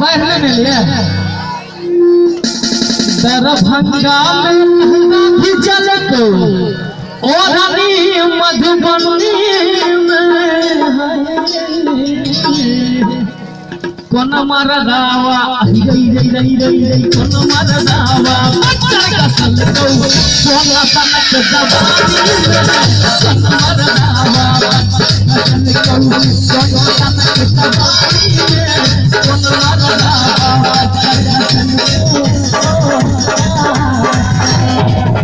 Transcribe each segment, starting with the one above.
बैठने में लिए दरभंगा में भी चल को और मधुबनी में कोन मरदावा कोन मरदावा बच्चा का सल को सोना तनक जवानी कोन मरदावा बच्चा का सल को सोना तनक जवानी कोन मरदावा बच्चा का सल को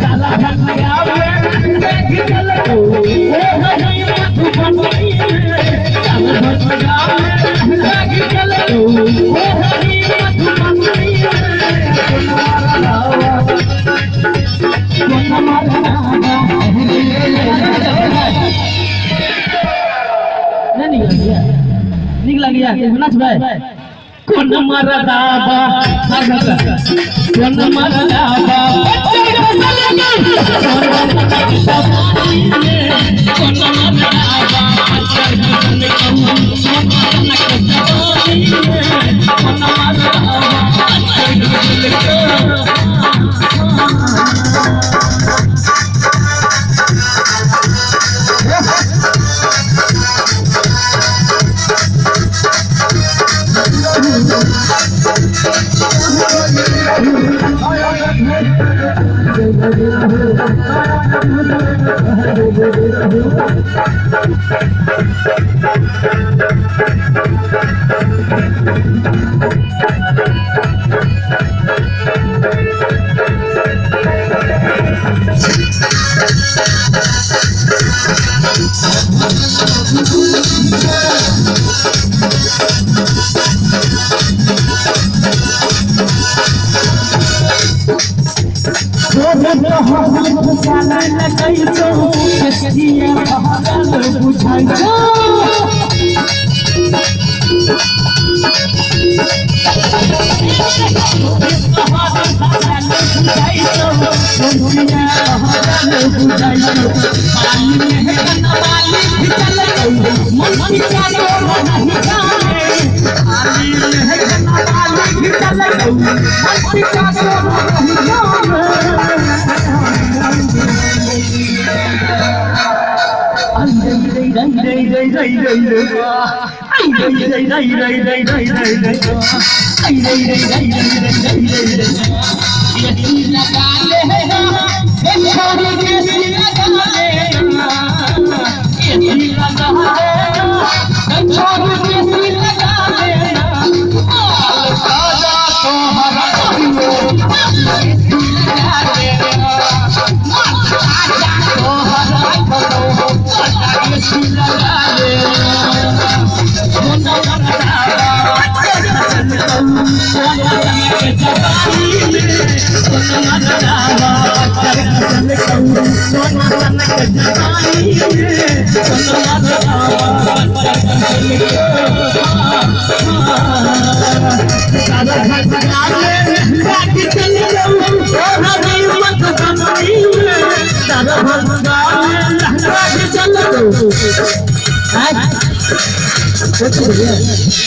काला भंगा में देख चल को ओ हरी मधुबनी काला भंगा में देख चल निकला गया नाच भाई कोन मरदावा कोन मरदावा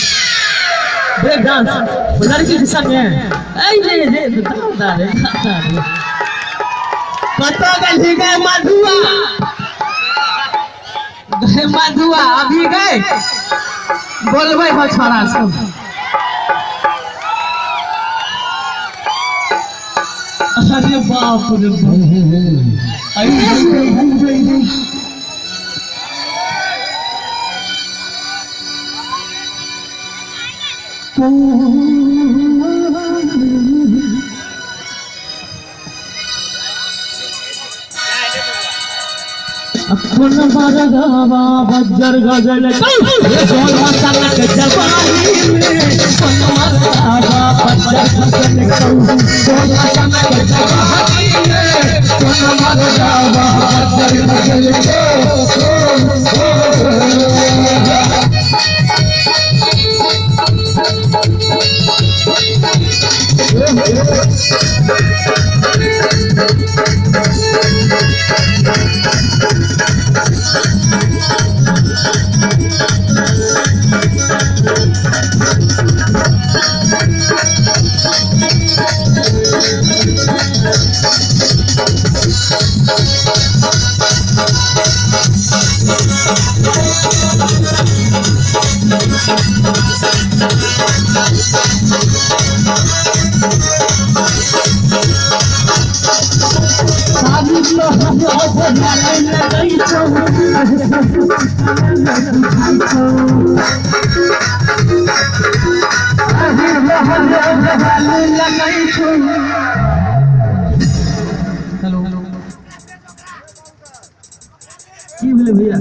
ब्रेक डांस लड़की के संग में पता गई गए मधुआ अभी गए बोलबे हो छोड़ा सब अरे बाप रे कोन मरदावा बज्जर गजल सोना तनक जवानी में कोन मरदावा बज्जर गजल सोना तनक जवानी में कोन मरदावा बज्जर गजल सारी तो हम ओढ़ाले लगई छौ हेलो की भेलै भैया